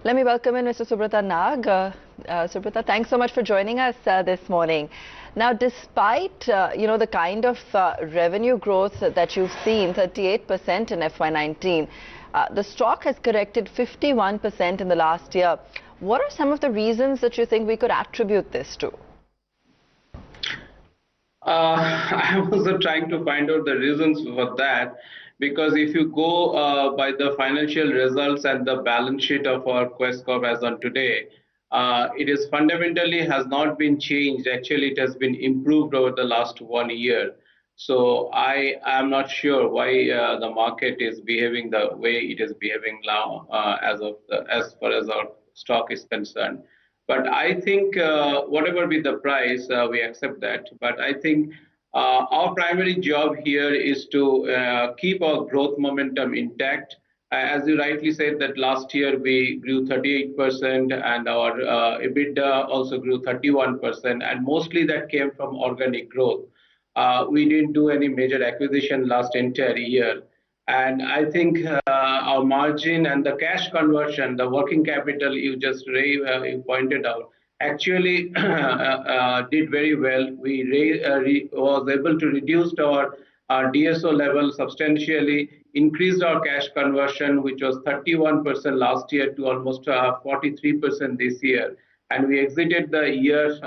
Let me welcome in Mr. Subrata Nag. Subrata, thanks so much for joining us this morning. Now, despite the kind of revenue growth that you've seen, 38% in FY19, the stock has corrected 51% in the last year. What are some of the reasons that you think we could attribute this to? I was also trying to find out the reasons for that, because if you go by the financial results and the balance sheet of our Quess Corp as on today, it is fundamentally has not been changed. Actually, it has been improved over the last 1 year. So I am not sure why the market is behaving the way it is behaving now as far as our stock is concerned. But I think whatever be the price, we accept that. But I think our primary job here is to keep our growth momentum intact. As you rightly said, that last year we grew 38% and our EBITDA also grew 31%, and mostly that came from organic growth. We didn't do any major acquisition last entire year. And I think our margin and the cash conversion, the working capital you pointed out, actually did very well. We was able to reduce our DSO level substantially, increased our cash conversion, which was 31% last year to almost 43% this year. And we exited the year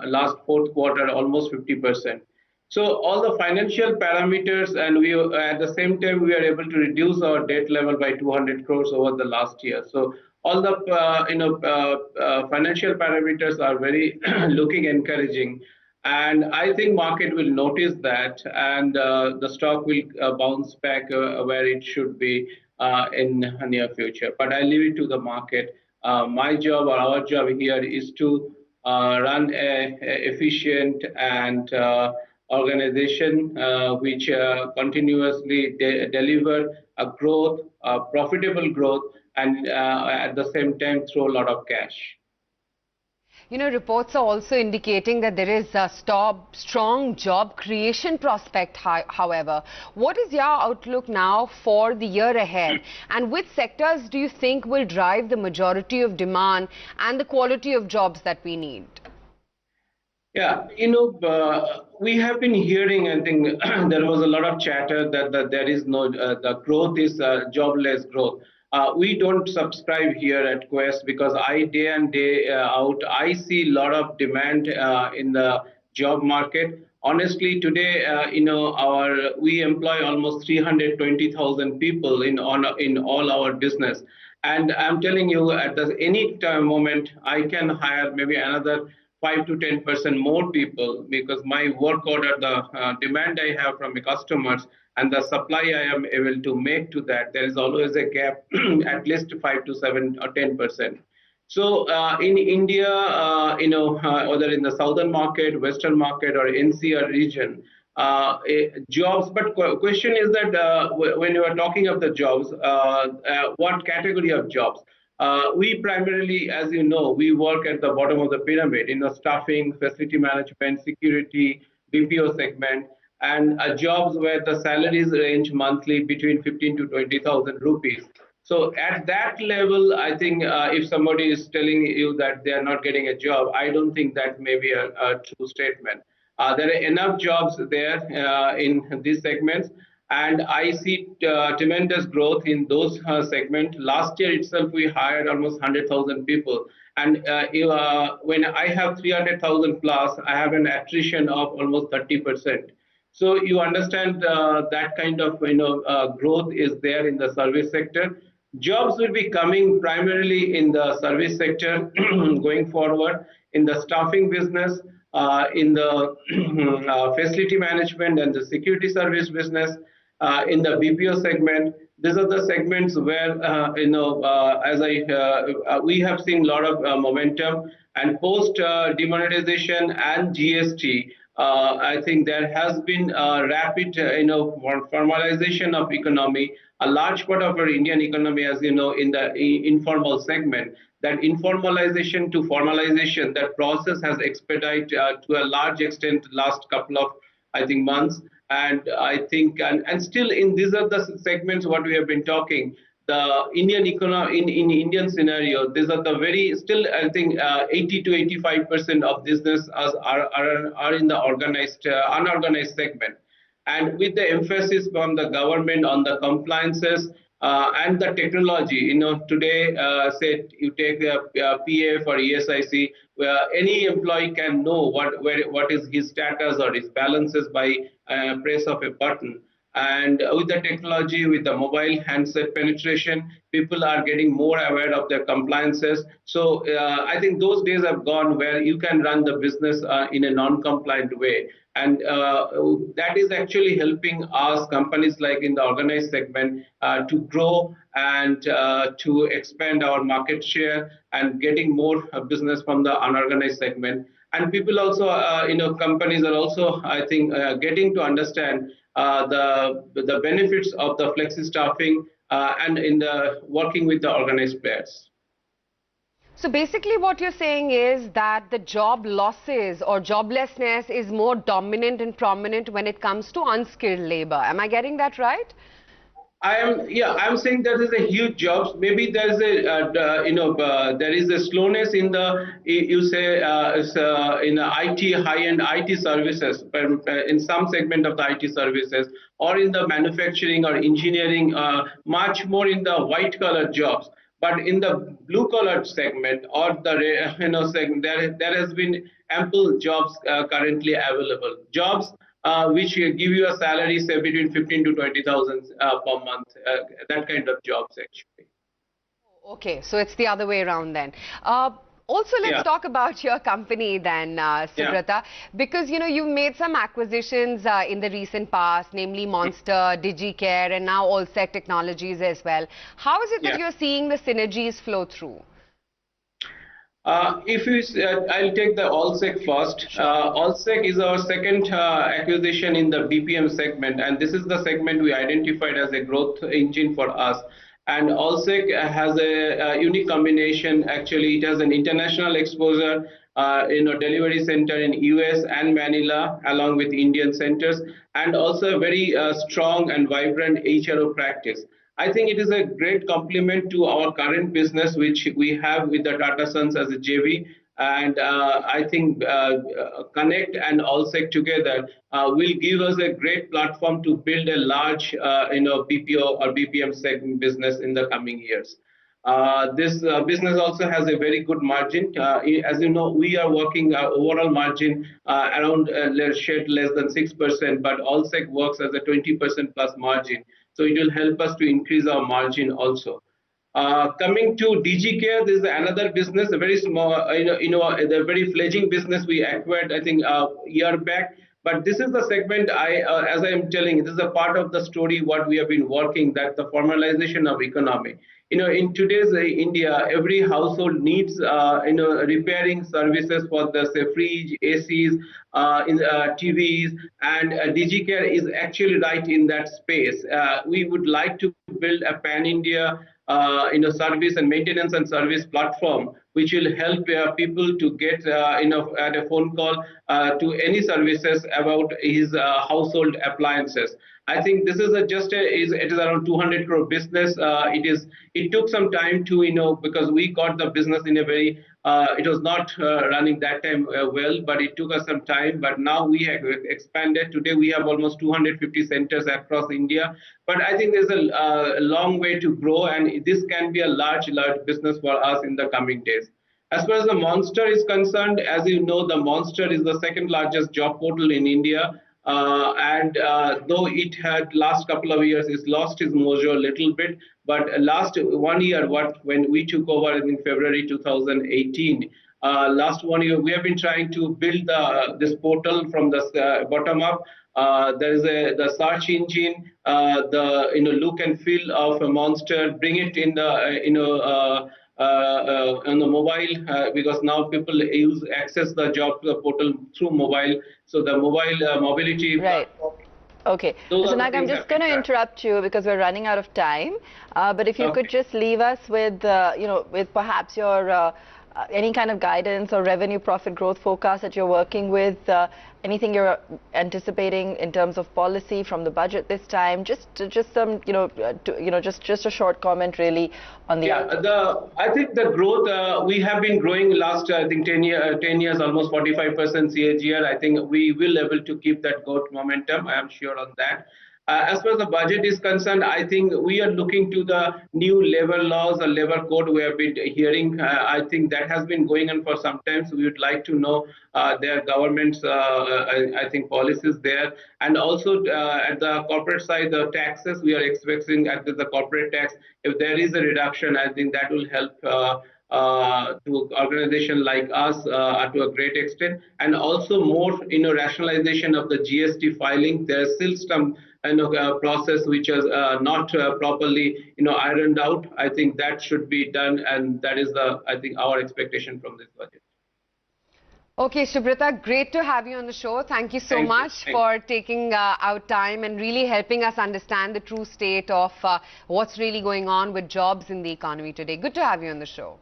last fourth quarter almost 50%. So all the financial parameters, and we at the same time we are able to reduce our debt level by 200 crores over the last year. So all the financial parameters are very looking encouraging, and I think market will notice that, and the stock will bounce back where it should be in the near future. But I leave it to the market. My job or our job here is to run a efficient and organization which continuously deliver a growth, profitable growth, and at the same time throw a lot of cash. You know, reports are also indicating that there is a strong job creation prospect, however. What is your outlook now for the year ahead? And which sectors do you think will drive the majority of demand and the quality of jobs that we need? Yeah, we have been hearing, I think there was a lot of chatter that there is no, the growth is jobless growth. We don't subscribe here at Quess, because day in, day out, I see a lot of demand in the job market. Honestly, today, we employ almost 320,000 people in all our business. And I'm telling you, at any moment, I can hire maybe another 5 to 10% more people, because my work order, the demand I have from the customers and the supply I am able to make to that, there is always a gap, at least 5 to 7 or 10%. So in India, whether in the southern market, western market, or NCR region, jobs. But question is that when you are talking of the jobs, what category of jobs? We primarily, as you know, we work at the bottom of the pyramid in the staffing, facility management, security, BPO segment, and jobs where the salaries range monthly between 15 to 20,000 rupees. So at that level, I think if somebody is telling you that they are not getting a job, I don't think that may be a true statement. There are enough jobs there in these segments, and I see tremendous growth in those segments. Last year itself, we hired almost 100,000 people. And when I have 300,000 plus, I have an attrition of almost 30%. So you understand that kind of growth is there in the service sector. Jobs will be coming primarily in the service sector going forward, in the staffing business, in the facility management and the security service business, in the BPO segment. These are the segments where we have seen a lot of momentum, and post demonetization and GST. I think there has been a rapid, formalization of economy. A large part of our Indian economy, as you know, in the informal segment. That informalization to formalization, that process has expedited to a large extent last couple of, I think, months. And I think, and still in these are the segments what we have been talking, the Indian economy in Indian scenario, these are the very still I think 80 to 85% of business are in the organized unorganized segment, and with the emphasis from the government on the compliances and the technology, today, say you take a PF or ESIC, where any employee can know what is his status or his balances by press of a button. And with the technology, with the mobile handset penetration, people are getting more aware of their compliances. So I think those days have gone where you can run the business in a non-compliant way. And that is actually helping us, companies like in the organized segment, to grow and to expand our market share and getting more business from the unorganized segment. And people also, companies are also, I think, getting to understand the benefits of the flexi staffing and in the working with the organized players. So basically what you're saying is that the job losses or joblessness is more dominant and prominent when it comes to unskilled labor. Am I getting that right? I'm saying there is a huge jobs. Maybe there is there is a slowness in the, you say, in the IT, high-end IT services, in some segment of the IT services, or in the manufacturing or engineering, much more in the white-collar jobs. But in the blue-collar segment or the segment, there has been ample jobs currently available. Jobs which give you a salary say between 15 to 20,000 per month. That kind of jobs actually. Okay, so it's the other way around then. Also, let's talk about your company then, Subrata, because you've made some acquisitions in the recent past, namely Monster, DigiCare, and now Allsec Technologies as well. How is it that you're seeing the synergies flow through? I'll take the Allsec first. Sure. Allsec is our second acquisition in the BPM segment, and this is the segment we identified as a growth engine for us. And Allsec has a unique combination. Actually, it has an international exposure, delivery center in US and Manila, along with Indian centers, and also a very strong and vibrant HRO practice. I think it is a great complement to our current business, which we have with the Tata Sons as a JV. And I think Connect and Allsec together will give us a great platform to build a large, BPO or BPM segment business in the coming years. This business also has a very good margin. As you know, we are working overall margin around shared less than 6%, but Allsec works as a 20% plus margin. So it will help us to increase our margin also. Coming to DigiCare, this is another business, a very small, a very fledgling business we acquired, I think, a year back. But this is the segment, as I am telling, this is a part of the story what we have been working, that the formalization of economy. In today's India, every household needs, repairing services for the say, fridge, ACs, TVs, and DigiCare is actually right in that space. We would like to build a pan-India service and maintenance and service platform, which will help people to get at a phone call to any services about his household appliances. I think this is it is around 200 crore business. It took some time to because we got the business in a very it was not running that time well, but it took us some time. But now we have expanded. Today we have almost 250 centers across India. But I think there's a long way to grow, and this can be a large business for us in the coming days. As far as the Monster is concerned, as you know, the Monster is the second largest job portal in India. Though it had last couple of years, it's lost its mojo a little bit. But last 1 year, when we took over in February 2018, last 1 year, we have been trying to build this portal from the bottom up. There is the search engine, the look and feel of a Monster, bring it in the on the mobile, because now people access the job portal through mobile. So the mobile mobility. Right. Okay. So Nag, I'm just going to interrupt you because we're running out of time. But if you could just leave us with, with perhaps your any kind of guidance or revenue profit growth forecast that you're working with? Anything you're anticipating in terms of policy from the budget this time? Just some, just a short comment really on the. Yeah, I think the growth, we have been growing last, I think 10 years, almost 45% CAGR. I think we will able to keep that growth momentum. I am sure on that. As far as the budget is concerned, I think we are looking to the new labor laws or labor code we have been hearing. I think that has been going on for some time. So we would like to know their government's, I think, policies there. And also at the corporate side, the taxes we are expecting at the corporate tax. If there is a reduction, I think that will help to organization like us to a great extent, and also more rationalization of the GST filing. There's still some process which is not properly ironed out. I think that should be done, and that is I think our expectation from this budget. Okay, Subrata, great to have you on the show. Thank you so much for taking out time and really helping us understand the true state of what's really going on with jobs in the economy today. Good to have you on the show.